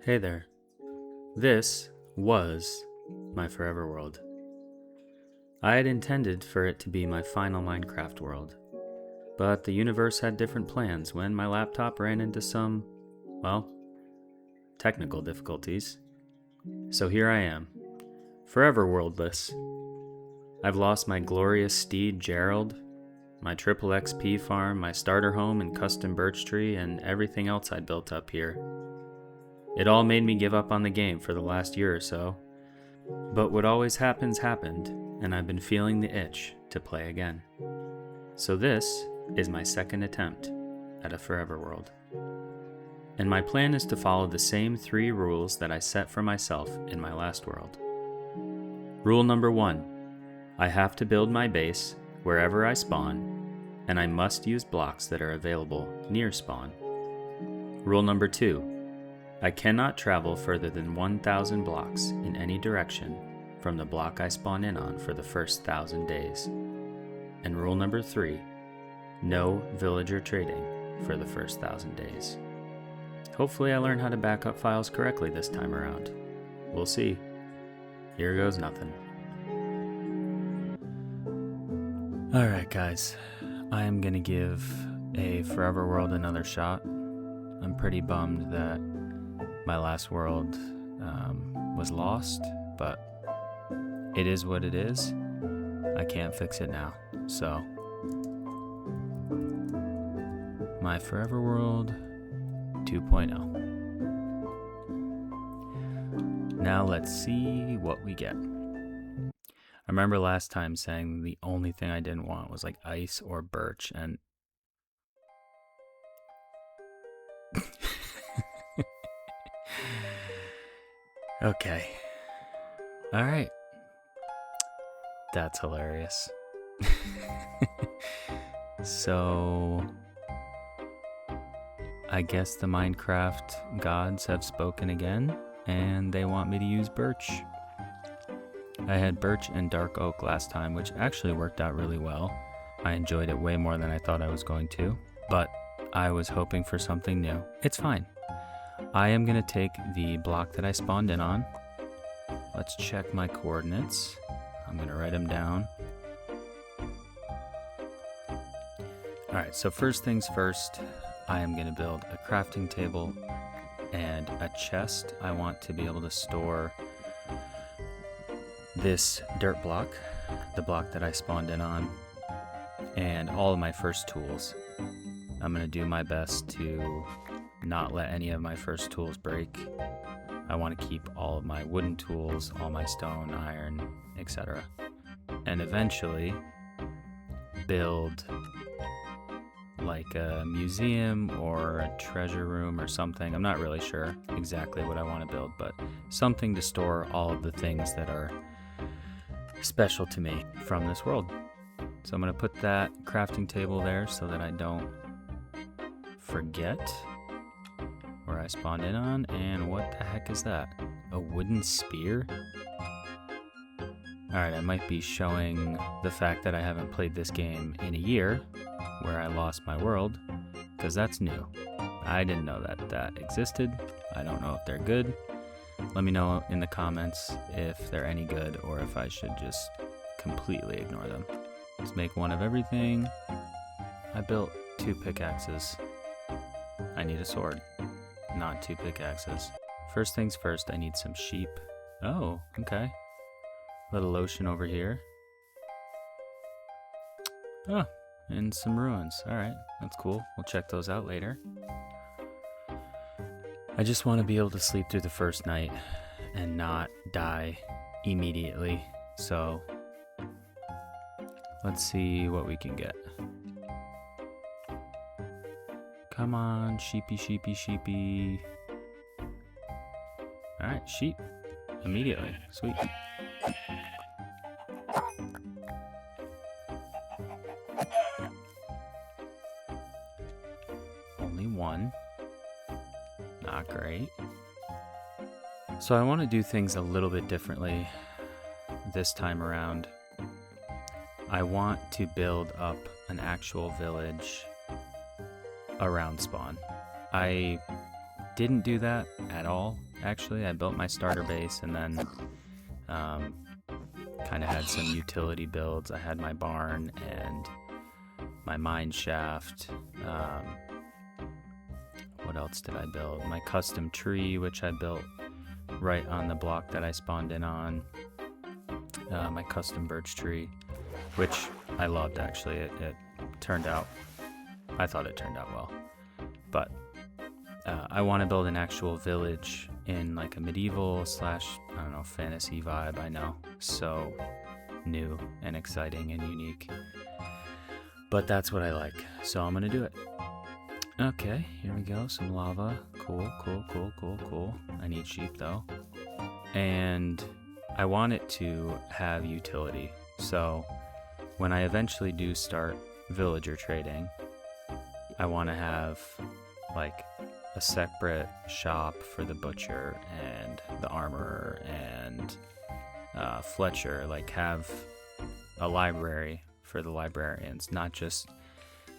Hey there. This was my forever world. I had intended for it to be my final Minecraft world, but the universe had different plans when my laptop ran into some, technical difficulties. So here I am, forever worldless. I've lost my glorious steed Gerald, my triple XP farm, my starter home and custom birch tree, and everything else I'd built up here. It all made me give up on the game for the last year or so. But what always happens happened, and I've been feeling the itch to play again. So this is my second attempt at a forever world. And my plan is to follow the same 3 rules that I set for myself in my last world. Rule number 1, I have to build my base wherever I spawn, and I must use blocks that are available near spawn. Rule number 2, I cannot travel further than 1,000 blocks in any direction from the block I spawn in on for the first 1,000 days. And rule number 3, no villager trading for the first 1,000 days. Hopefully I learn how to back up files correctly this time around. We'll see. Here goes nothing. Alright guys, I am gonna give a forever world another shot. I'm pretty bummed that my last world was lost, but it is what it is. I can't fix it now. So, my forever world 2.0. Now let's see what we get. I remember last time saying the only thing I didn't want was like ice or birch, and okay. Alright. That's hilarious. So, I guess the Minecraft gods have spoken again, and they want me to use birch. I had birch and dark oak last time, which actually worked out really well. I enjoyed it way more than I thought I was going to, but I was hoping for something new. It's fine. I am going to take the block that I spawned in on. Let's check my coordinates. I'm going to write them down. Alright, so first things first, I am going to build a crafting table and a chest. I want to be able to store this dirt block, the block that I spawned in on, and all of my first tools. I'm going to do my best to not let any of my first tools break. I want to keep all of my wooden tools, all my stone, iron, etc. And eventually build like a museum or a treasure room or something. I'm not really sure exactly what I want to build, but something to store all of the things that are special to me from this world. So I'm going to put that crafting table there so that I don't forget where I spawned in on. And what the heck is that? A wooden spear? Alright, I might be showing the fact that I haven't played this game in a year, where I lost my world, because that's new. I didn't know that existed. I don't know if they're good. Let me know in the comments if they're any good or if I should just completely ignore them. Let's make one of everything. I built 2 pickaxes. I need a sword, not 2 pickaxes. First things first, I need some sheep. Oh, okay. Little ocean over here. Oh, and some ruins. Alright, that's cool. We'll check those out later. I just want to be able to sleep through the first night and not die immediately. So, let's see what we can get. Come on, sheepy, sheepy, sheepy. Alright, sheep. Immediately. Sweet. Only one. Not great. So I want to do things a little bit differently this time around. I want to build up an actual village around spawn. I didn't do that at all actually. I built my starter base and then kind of had some utility builds. I had my barn and my mine shaft. What else did I build? My custom tree, which I built right on the block that I spawned in on. My custom birch tree, which I loved actually. It turned out, I thought it turned out well. But I want to build an actual village in like a medieval / I don't know, fantasy vibe. I know, so new and exciting and unique. But that's what I like, so I'm gonna do it. Okay, here we go, some lava. Cool. I need sheep though. And I want it to have utility. So when I eventually do start villager trading, I want to have like a separate shop for the butcher and the armorer and Fletcher, like have a library for the librarians, not just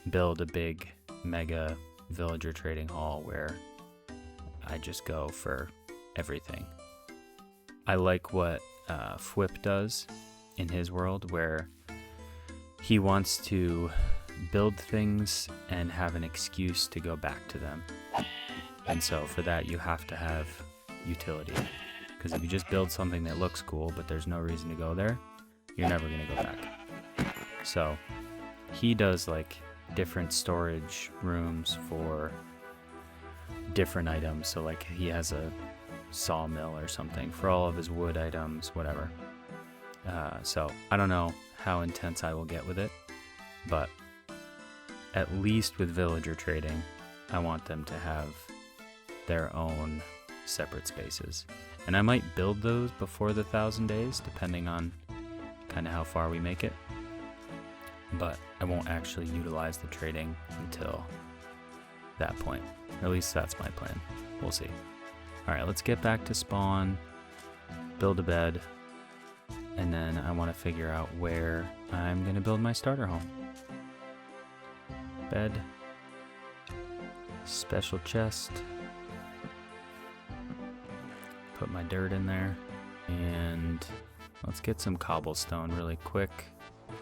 build a big mega villager trading hall where I just go for everything. I like what Fwip does in his world, where he wants to build things and have an excuse to go back to them. And so for that, you have to have utility. Because if you just build something that looks cool, but there's no reason to go there, you're never going to go back. So he does like different storage rooms for different items. So like he has a sawmill or something for all of his wood items, whatever. So I don't know how intense I will get with it, but at least with villager trading, I want them to have their own separate spaces. And I might build those before the 1,000 days, depending on kind of how far we make it. But I won't actually utilize the trading until that point. Or at least that's my plan. We'll see. Alright, let's get back to spawn, build a bed, and then I want to figure out where I'm going to build my starter home. Bed, special chest, put my dirt in there, and let's get some cobblestone really quick.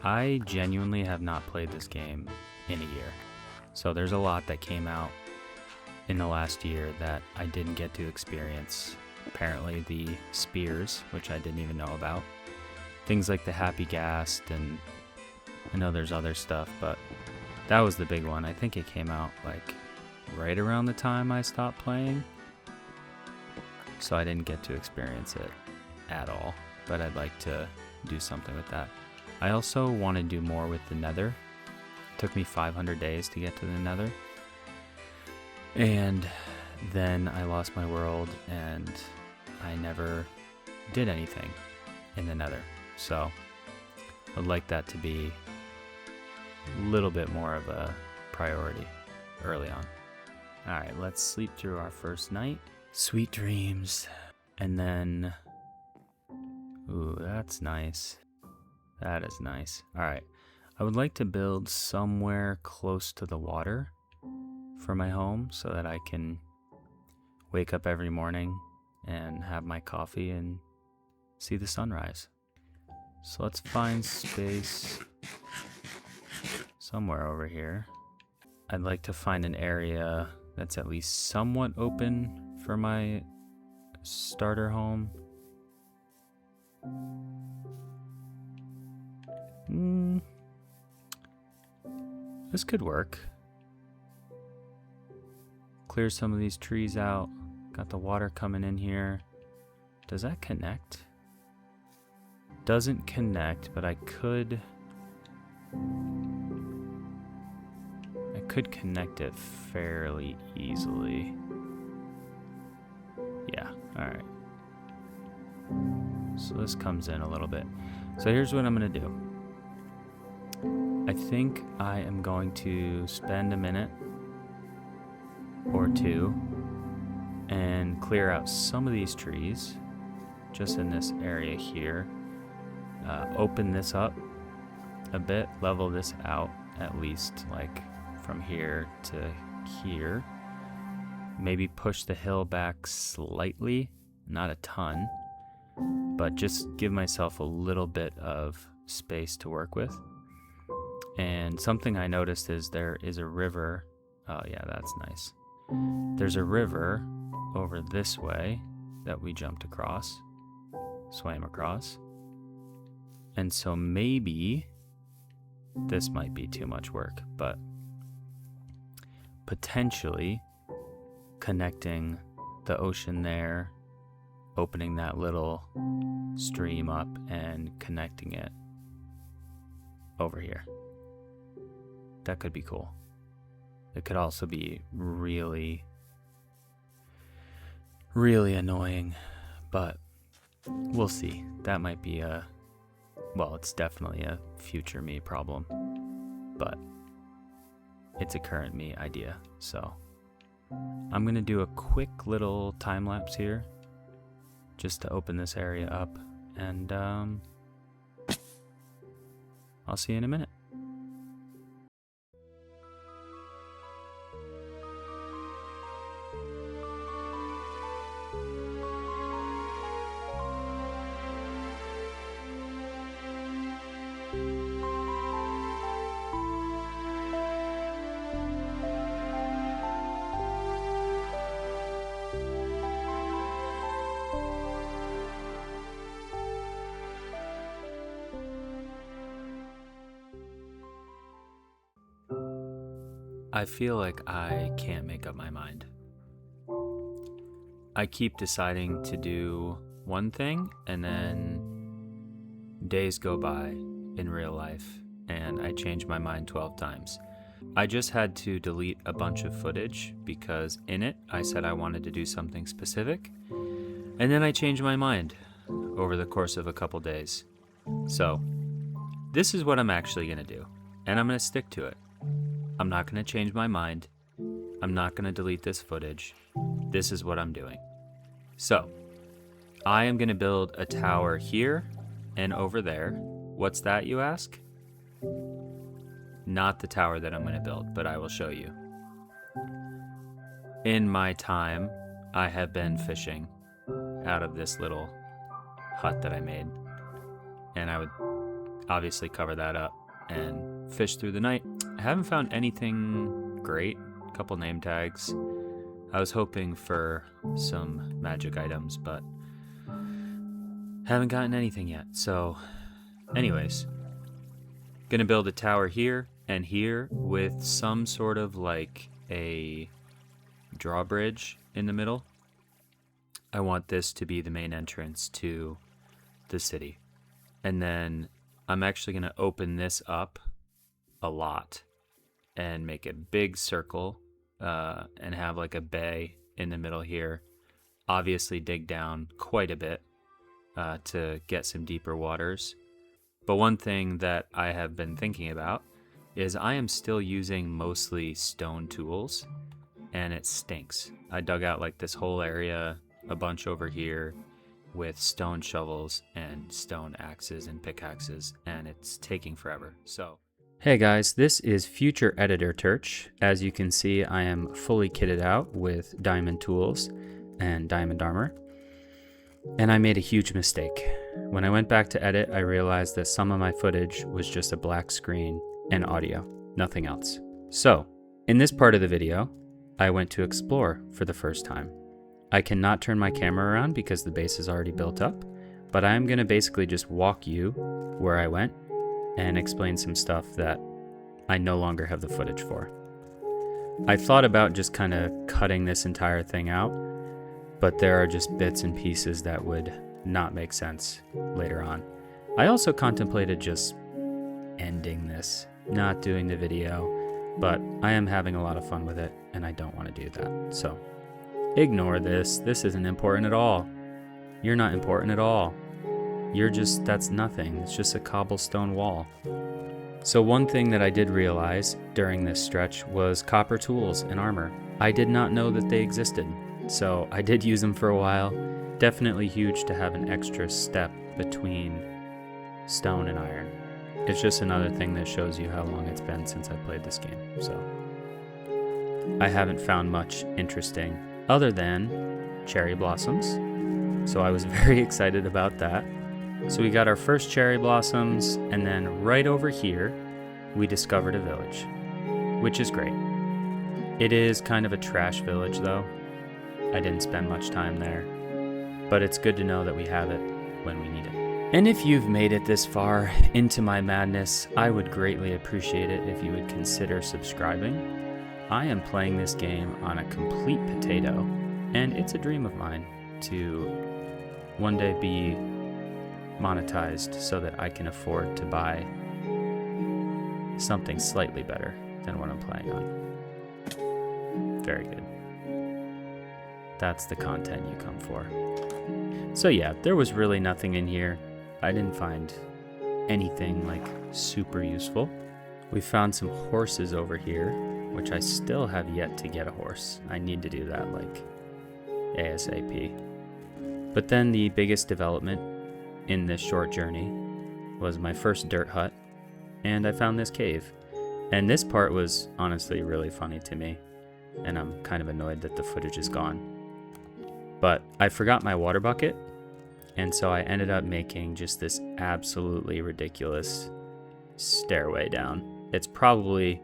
I genuinely have not played this game in a year, so there's a lot that came out in the last year that I didn't get to experience. Apparently the spears, which I didn't even know about. Things like the Happy Ghast, and I know there's other stuff, but that was the big one. I think it came out like right around the time I stopped playing. So I didn't get to experience it at all, but I'd like to do something with that. I also want to do more with the Nether. It took me 500 days to get to the Nether. And then I lost my world and I never did anything in the Nether. So I'd like that to be a little bit more of a priority early on. Alright, let's sleep through our first night. Sweet dreams. And then, ooh, that's nice. That is nice. Alright, I would like to build somewhere close to the water for my home so that I can wake up every morning and have my coffee and see the sunrise. So let's find space somewhere over here. I'd like to find an area that's at least somewhat open for my starter home. This could work. Clear some of these trees out. Got the water coming in here. Does that connect? Doesn't connect, but I could connect it fairly easily. Yeah, alright. So this comes in a little bit. So here's what I'm gonna do. I think I am going to spend a minute or two and clear out some of these trees just in this area here. Open this up a bit, level this out at least like from here to here. Maybe push the hill back slightly not a ton, but just give myself a little bit of space to work with. And something I noticed is there is a river. Oh yeah, that's nice. There's a river over this way that we jumped across, swam across. And so maybe this might be too much work, but potentially connecting the ocean there, opening that little stream up and connecting it over here. That could be cool. It could also be really, really annoying, but we'll see. That might be it's definitely a future me problem, but it's a current me idea. So I'm gonna do a quick little time lapse here just to open this area up, and I'll see you in a minute. I feel like I can't make up my mind. I keep deciding to do one thing, and then days go by in real life, and I change my mind 12 times. I just had to delete a bunch of footage because in it I said I wanted to do something specific, and then I changed my mind over the course of a couple days. So this is what I'm actually going to do, and I'm going to stick to it. I'm not going to change my mind. I'm not going to delete this footage. This is what I'm doing. So, I am going to build a tower here and over there. What's that, you ask? Not the tower that I'm going to build, but I will show you. In my time, I have been fishing out of this little hut that I made. And I would obviously cover that up and fish through the night. I haven't found anything great. A couple name tags. I was hoping for some magic items, but haven't gotten anything yet. So, anyways, gonna build a tower here and here with some sort of like a drawbridge in the middle. I want this to be the main entrance to the city. And then I'm actually gonna open this up a lot and make a big circle and have like a bay in the middle here. Obviously dig down quite a bit to get some deeper waters. But one thing that I have been thinking about is I am still using mostly stone tools, and it stinks. I dug out like this whole area, a bunch over here, with stone shovels and stone axes and pickaxes, and it's taking forever. So hey guys, this is future editor Turch. As you can see, I am fully kitted out with diamond tools and diamond armor. And I made a huge mistake. When I went back to edit, I realized that some of my footage was just a black screen and audio, nothing else. So, in this part of the video, I went to explore for the first time. I cannot turn my camera around because the base is already built up, but I'm gonna basically just walk you where I went and explain some stuff that I no longer have the footage for. I thought about just kind of cutting this entire thing out, but there are just bits and pieces that would not make sense later on. I also contemplated just ending this, not doing the video, but I am having a lot of fun with it and I don't want to do that. So ignore this. This isn't important at all. You're not important at all. That's nothing. It's just a cobblestone wall. So one thing that I did realize during this stretch was copper tools and armor. I did not know that they existed, so I did use them for a while. Definitely huge to have an extra step between stone and iron. It's just another thing that shows you how long it's been since I played this game. So I haven't found much interesting other than cherry blossoms, So I was very excited about that. So we got our first cherry blossoms, and then right over here, we discovered a village, which is great. It is kind of a trash village though. I didn't spend much time there, but it's good to know that we have it when we need it. And if you've made it this far into my madness, I would greatly appreciate it if you would consider subscribing. I am playing this game on a complete potato, and it's a dream of mine to one day be monetized so that I can afford to buy something slightly better than what I'm playing on. Very good. That's the content you come for. So yeah, there was really nothing in here. I didn't find anything like super useful. We found some horses over here, which I still have yet to get a horse. I need to do that like ASAP. But then the biggest development in this short journey was my first dirt hut, and I found this cave. And this part was honestly really funny to me, and I'm kind of annoyed that the footage is gone. But I forgot my water bucket, and so I ended up making just this absolutely ridiculous stairway down. It's probably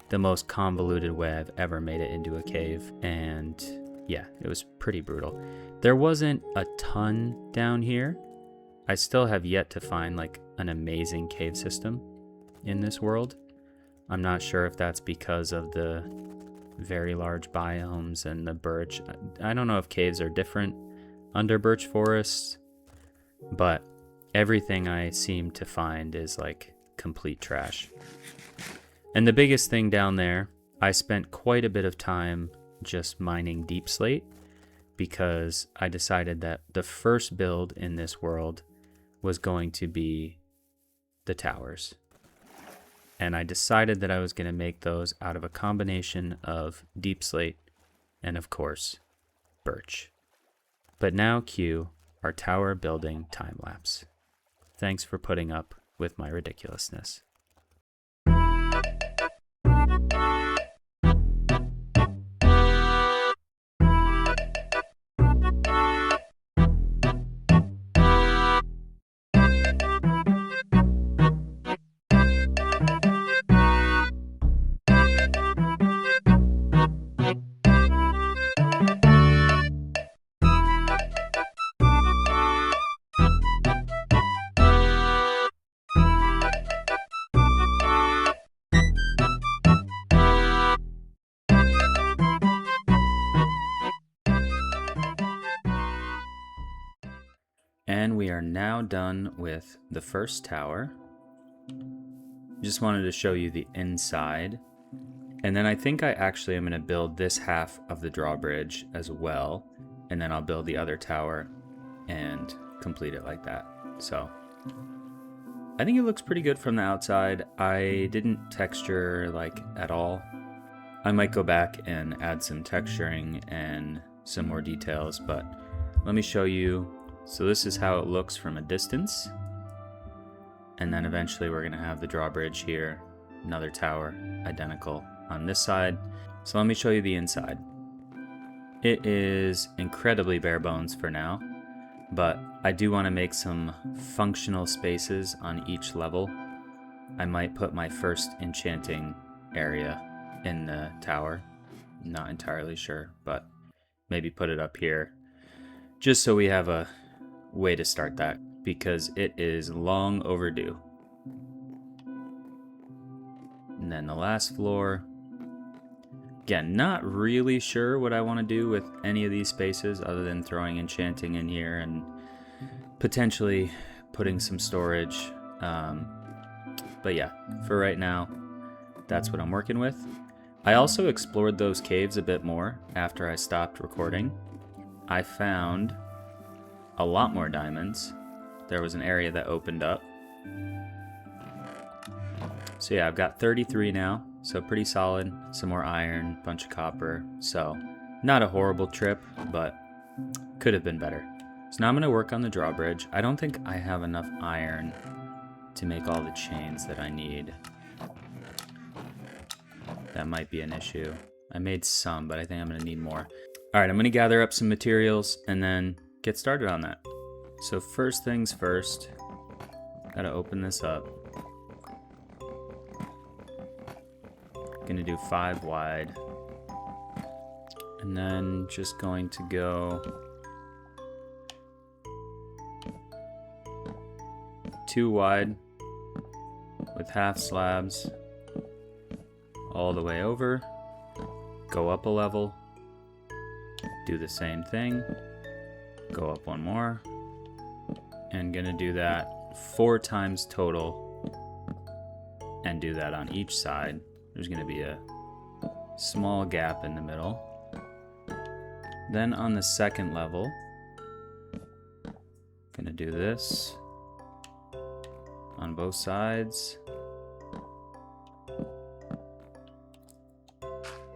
the most convoluted way I've ever made it into a cave, and yeah, it was pretty brutal. There wasn't a ton down here. I still have yet to find like an amazing cave system in this world. I'm not sure if that's because of the very large biomes and the birch. I don't know if caves are different under birch forests, but everything I seem to find is like complete trash. And the biggest thing down there, I spent quite a bit of time just mining deep slate because I decided that the first build in this world was going to be the towers. And I decided that I was going to make those out of a combination of deep slate and, of course, birch. But now cue our tower building time lapse. Thanks for putting up with my ridiculousness. And we are now done with the first tower. Just wanted to show you the inside. And then I think I actually am going to build this half of the drawbridge as well. And then I'll build the other tower and complete it like that. So I think it looks pretty good from the outside. I didn't texture like at all. I might go back and add some texturing and some more details, but let me show you. So this is how it looks from a distance. And then eventually we're going to have the drawbridge here, another tower, identical on this side. So let me show you the inside. It is incredibly bare bones for now, but I do want to make some functional spaces on each level. I might put my first enchanting area in the tower. Not entirely sure, but maybe put it up here just so we have a way to start that, because it is long overdue. And then the last floor. Again, not really sure what I want to do with any of these spaces other than throwing enchanting in here and potentially putting some storage. But yeah, for right now, that's what I'm working with. I also explored those caves a bit more after I stopped recording. I found a lot more diamonds. There was an area that opened up. So yeah, I've got 33 now, so pretty solid. Some more iron, bunch of copper. So not a horrible trip, but could have been better. So now I'm going to work on the drawbridge. I don't think I have enough iron to make all the chains that I need. That might be an issue. I made some, but I think I'm going to need more. All right, I'm going to gather up some materials, and then get started on that. So first things first, gotta open this up. Gonna do 5 wide. And then just going to go 2 wide with half slabs all the way over. Go up a level. Do the same thing. Go up 1 more. And gonna do that 4 times total. And do that on each side. There's gonna be a small gap in the middle. Then on the second level, gonna do this on both sides.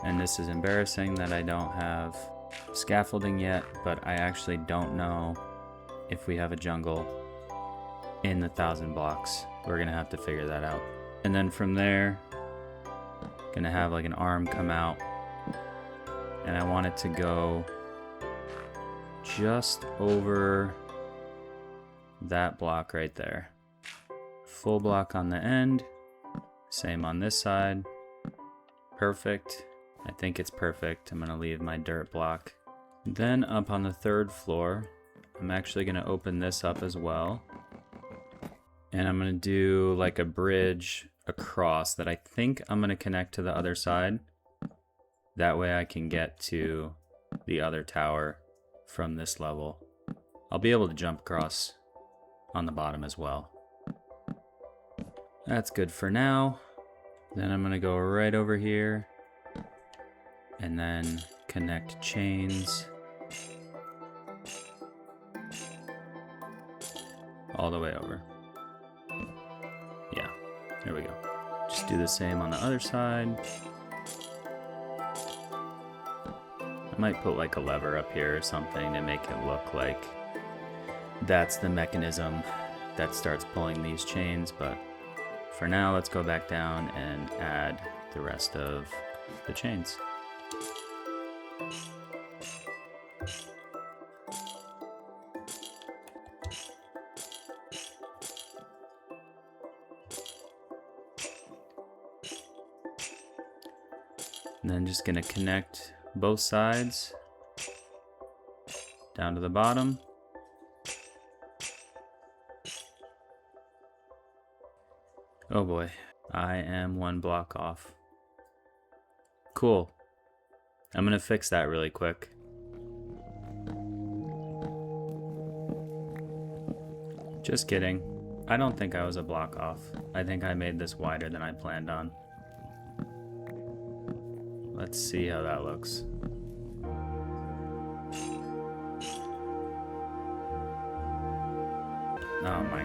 And this is embarrassing that I don't have scaffolding yet, but I actually don't know if we have a jungle in the 1,000 blocks. We're gonna have to figure that out. And then from there, gonna have like an arm come out, and I want it to go just over that block right there. Full block on the end, same on this side. Perfect. I think it's perfect. I'm gonna leave my dirt block. Then up on the 3rd floor, I'm actually gonna open this up as well. And I'm gonna do like a bridge across that I think I'm gonna connect to the other side. That way I can get to the other tower from this level. I'll be able to jump across on the bottom as well. That's good for now. Then I'm gonna go right over here and then connect chains all the way over. Yeah, there we go. Just do the same on the other side. I might put like a lever up here or something to make it look like that's the mechanism that starts pulling these chains, but for now, let's go back down and add the rest of the chains. And then just gonna connect both sides down to the bottom. Oh boy, I am 1 block off. Cool. I'm gonna fix that really quick. Just kidding. I don't think I was a block off. I think I made this wider than I planned on. Let's see how that looks. Oh my,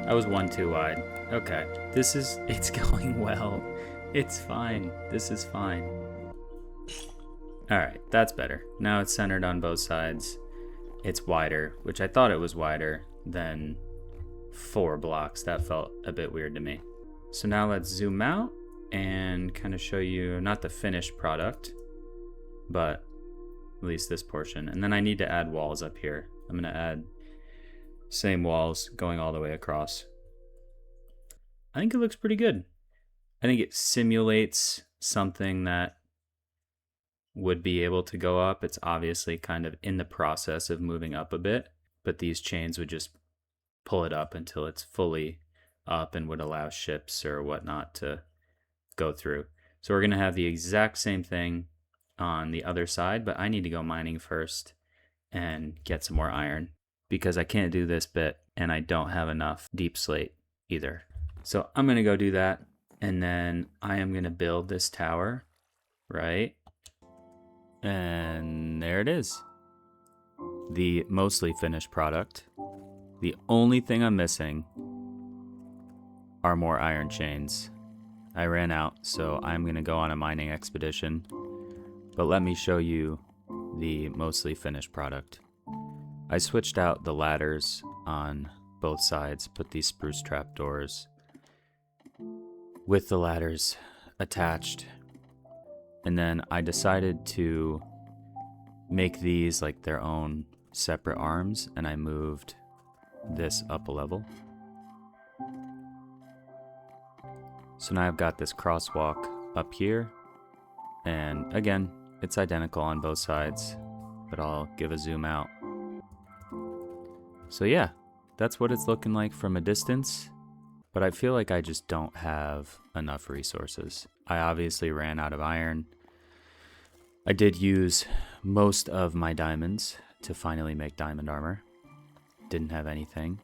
I was 1 too wide. Okay, it's going well. It's fine, this is fine. Alright, that's better. Now it's centered on both sides. It's wider, which I thought it was wider than 4 blocks. That felt a bit weird to me. So now let's zoom out and kind of show you, not the finished product, but at least this portion. And then I need to add walls up here. I'm gonna add same walls going all the way across. I think it looks pretty good. I think it simulates something that would be able to go up. It's obviously kind of in the process of moving up a bit, but these chains would just pull it up until it's fully up and would allow ships or whatnot to go through. So we're gonna have the exact same thing on the other side, but I need to go mining first and get some more iron because I can't do this bit and I don't have enough deep slate either. So I'm gonna go do that, and then I am gonna build this tower, right? And there it is. The mostly finished product. The only thing I'm missing are more iron chains. I ran out, so I'm gonna go on a mining expedition. But let me show you the mostly finished product. I switched out the ladders on both sides, put these spruce trapdoors with the ladders attached. And then I decided to make these like their own separate arms, and I moved this up a level. So now I've got this crosswalk up here, and again, it's identical on both sides, but I'll give a zoom out. So yeah, that's what it's looking like from a distance, but I feel like I just don't have enough resources. I obviously ran out of iron. I did use most of my diamonds to finally make diamond armor. Didn't have anything,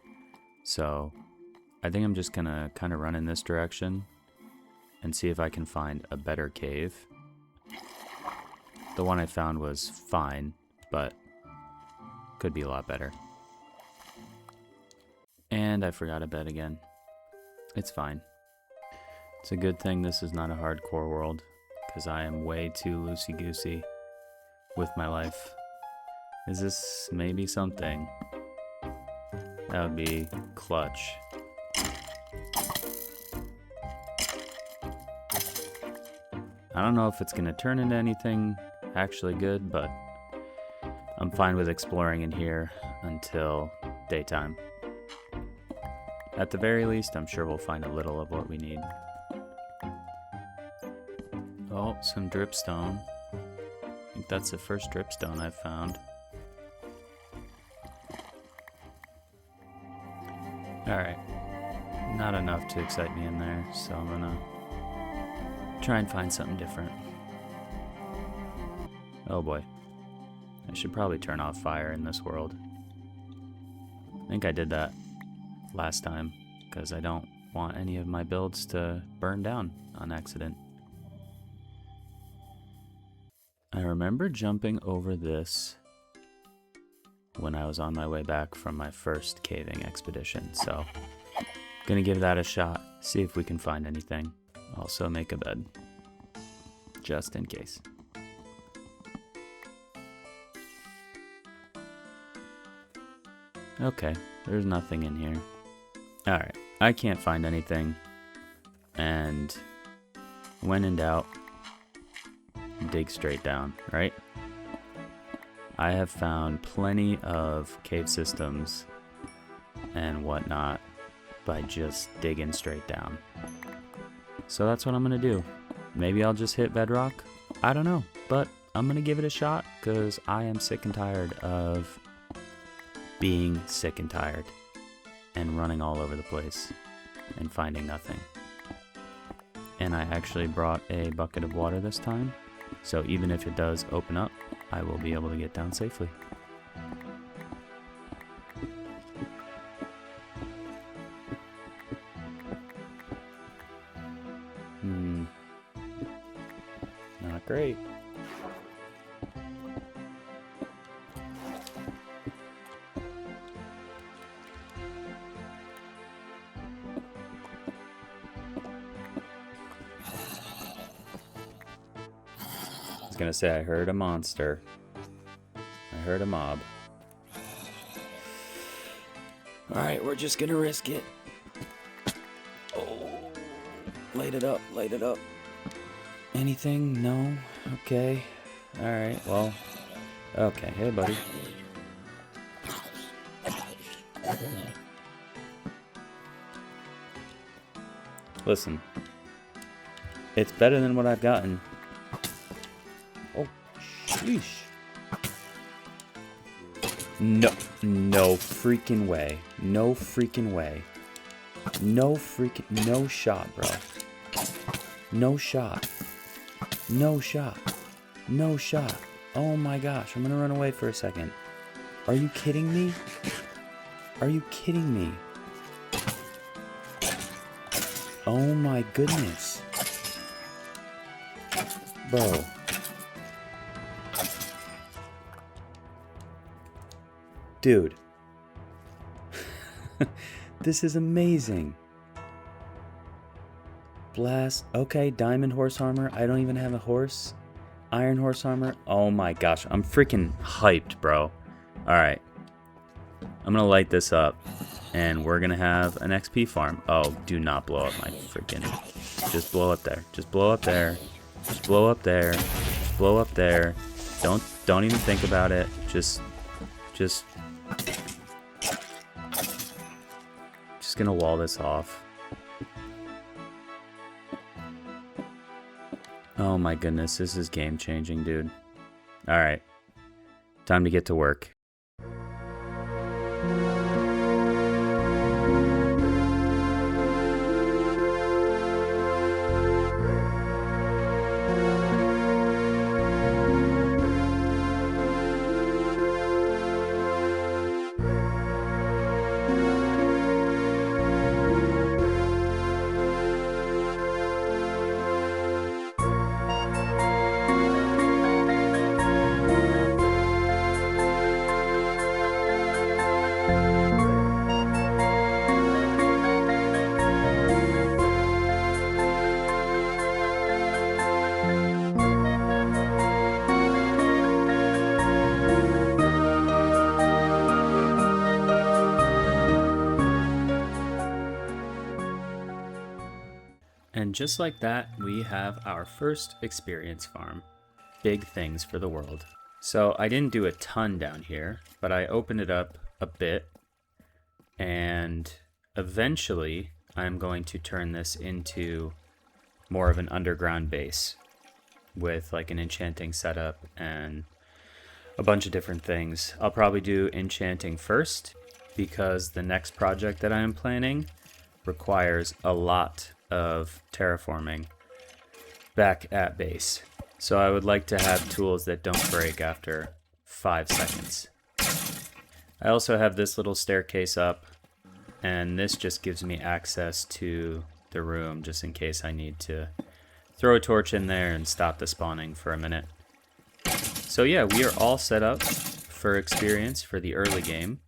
so I think I'm just gonna kind of run in this direction and see if I can find a better cave. The one I found was fine, but could be a lot better. And I forgot a bed again. It's fine. It's a good thing this is not a hardcore world, because I am way too loosey-goosey with my life. Is this maybe something? That would be clutch. I don't know if it's going to turn into anything actually good, but I'm fine with exploring in here until daytime. At the very least, I'm sure we'll find a little of what we need. Oh, some dripstone. I think that's the first dripstone I've found. Alright. Not enough to excite me in there, so I'm gonna try and find something different. Oh boy. I should probably turn off fire in this world. I think I did that last time, because I don't want any of my builds to burn down on accident. I remember jumping over this when I was on my way back from my first caving expedition, so gonna give that a shot, see if we can find anything. Also make a bed, just in case. Okay, there's nothing in here. Alright, I can't find anything, and when in doubt, dig straight down, right? I have found plenty of cave systems and whatnot by just digging straight down. So that's what I'm gonna do. Maybe I'll just hit bedrock, I don't know, but I'm gonna give it a shot because I am sick and tired of being sick and tired and running all over the place and finding nothing. And I actually brought a bucket of water this time, so even if it does open up, I will be able to get down safely. Not great. I was gonna say I heard a monster. I heard a mob. Alright, we're just gonna risk it. Oh, light it up, light it up. Anything? No? Okay. Alright, well. Okay, hey buddy. Listen. It's better than what I've gotten. Oh, sheesh. No freaking way. No freaking way. No shot, bro. No shot. No shot. No shot. Oh my gosh, I'm gonna run away for a second. Are you kidding me? Are you kidding me? Oh my goodness. Bro. Dude. This is amazing. Blast. Okay, diamond horse armor. I don't even have a horse. Iron horse armor. Oh my gosh. I'm freaking hyped, bro. Alright. I'm gonna light this up. And we're gonna have an XP farm. Oh, do not blow up my freaking... Just blow up there. Just blow up there. Just blow up there. Just blow up there. don't even think about it. Just gonna wall this off. Oh my goodness, this is game changing, dude. All right, time to get to work. And just like that, we have our first experience farm. Big things for the world. So I didn't do a ton down here, but I opened it up a bit. And eventually, I'm going to turn this into more of an underground base with like an enchanting setup and a bunch of different things. I'll probably do enchanting first because the next project that I am planning requires a lot of terraforming back at base. So I would like to have tools that don't break after 5 seconds. I also have this little staircase up, and this just gives me access to the room just in case I need to throw a torch in there and stop the spawning for a minute. So yeah, we are all set up for experience for the early game.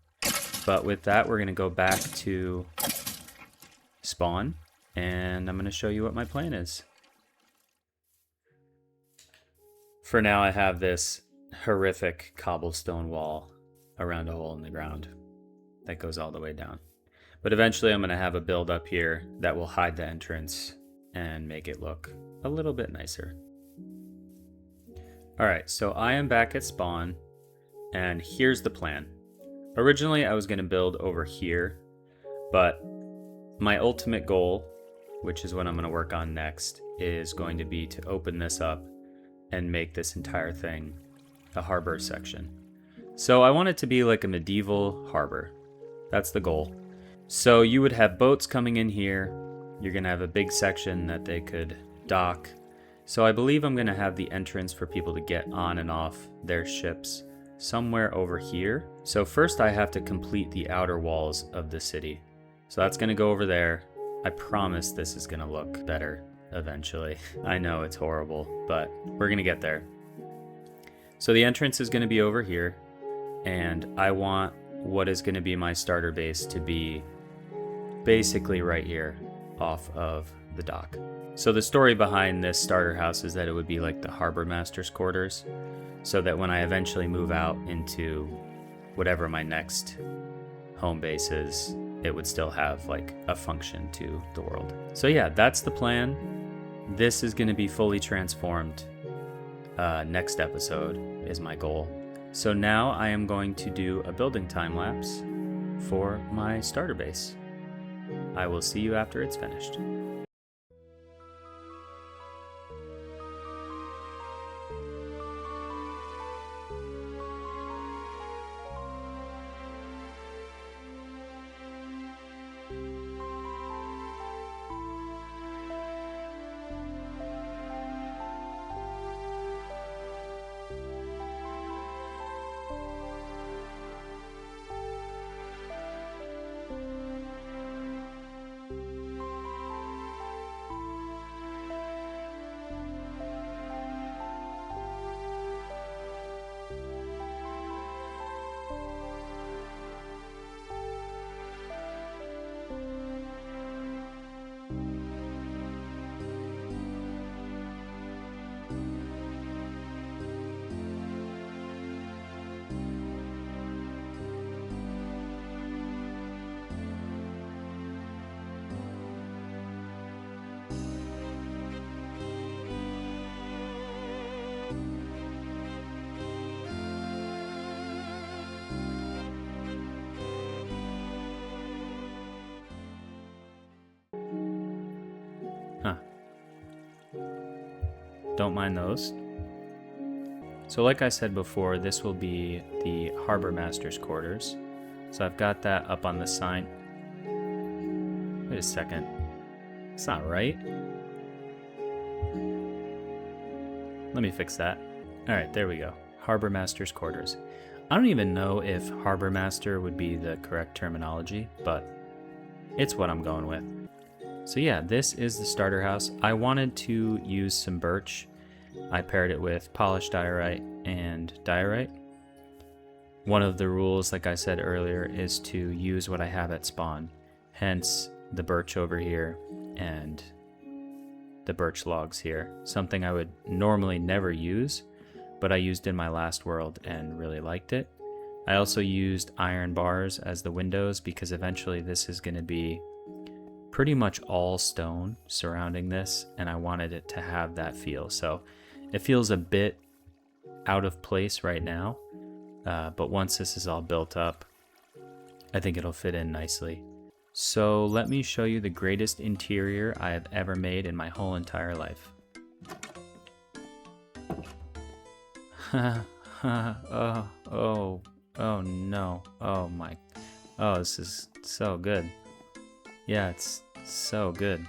But with that, we're going to go back to spawn, and I'm going to show you what my plan is. For now, I have this horrific cobblestone wall around a hole in the ground that goes all the way down. But eventually I'm going to have a build up here that will hide the entrance and make it look a little bit nicer. Alright, so I am back at spawn, and here's the plan. Originally I was going to build over here, but my ultimate goal, which is what I'm going to work on next, is going to be to open this up and make this entire thing a harbor section. So I want it to be like a medieval harbor. That's the goal. So you would have boats coming in here. You're going to have a big section that they could dock. So I believe I'm going to have the entrance for people to get on and off their ships somewhere over here. So first I have to complete the outer walls of the city. So that's going to go over there. I promise this is going to look better eventually. I know it's horrible, but we're going to get there. So the entrance is going to be over here, and I want what is going to be my starter base to be basically right here off of the dock. So the story behind this starter house is that it would be like the harbor master's quarters, so that when I eventually move out into whatever my next home base is, it would still have like a function to the world. So yeah, that's the plan. This is going to be fully transformed. Next episode is my goal. So now I am going to do a building time lapse for my starter base. I will see you after it's finished. don't mind those. So like I said before, this will be the Harbor Master's quarters. So I've got that up on the sign. Wait a second. It's not right. Let me fix that. All right, there we go. Harbor Master's quarters. I don't even know if Harbor Master would be the correct terminology, but it's what I'm going with. So yeah, this is the starter house. I wanted to use some birch. I paired it with polished diorite and diorite. One of the rules, like I said earlier, is to use what I have at spawn. Hence the birch over here and the birch logs here. Something I would normally never use, but I used in my last world and really liked it. I also used iron bars as the windows because eventually this is going to be pretty much all stone surrounding this, and I wanted it to have that feel. So it feels a bit out of place right now, but once this is all built up, I think it'll fit in nicely. So let me show you the greatest interior I have ever made in my whole entire life. Oh no, oh this is so good. Yeah, it's so good.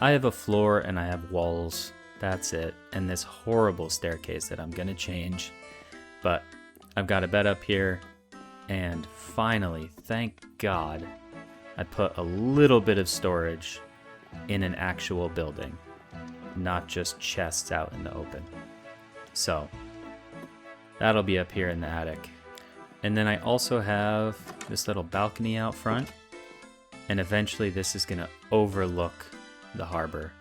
I have a floor and I have walls, that's it, and this horrible staircase that I'm gonna change, but I've got a bed up here, and finally, thank God, I put a little bit of storage in an actual building, not just chests out in the open. So that'll be up here in the attic. And then I also have this little balcony out front, and eventually this is going to overlook the harbor,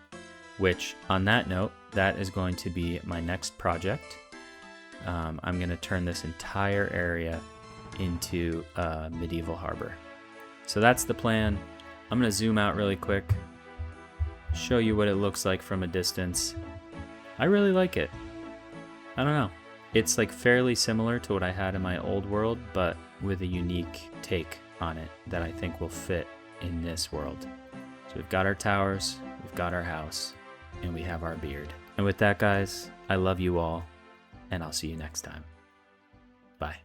which on that note, that is going to be my next project. I'm going to turn this entire area into a medieval harbor. So that's the plan. I'm going to zoom out really quick, show you what it looks like from a distance. I really like it. I don't know. It's like fairly similar to what I had in my old world, but with a unique take on it that I think will fit in this world. So we've got our towers, we've got our house, and we have our beard. And with that, guys, I love you all, and I'll see you next time. Bye.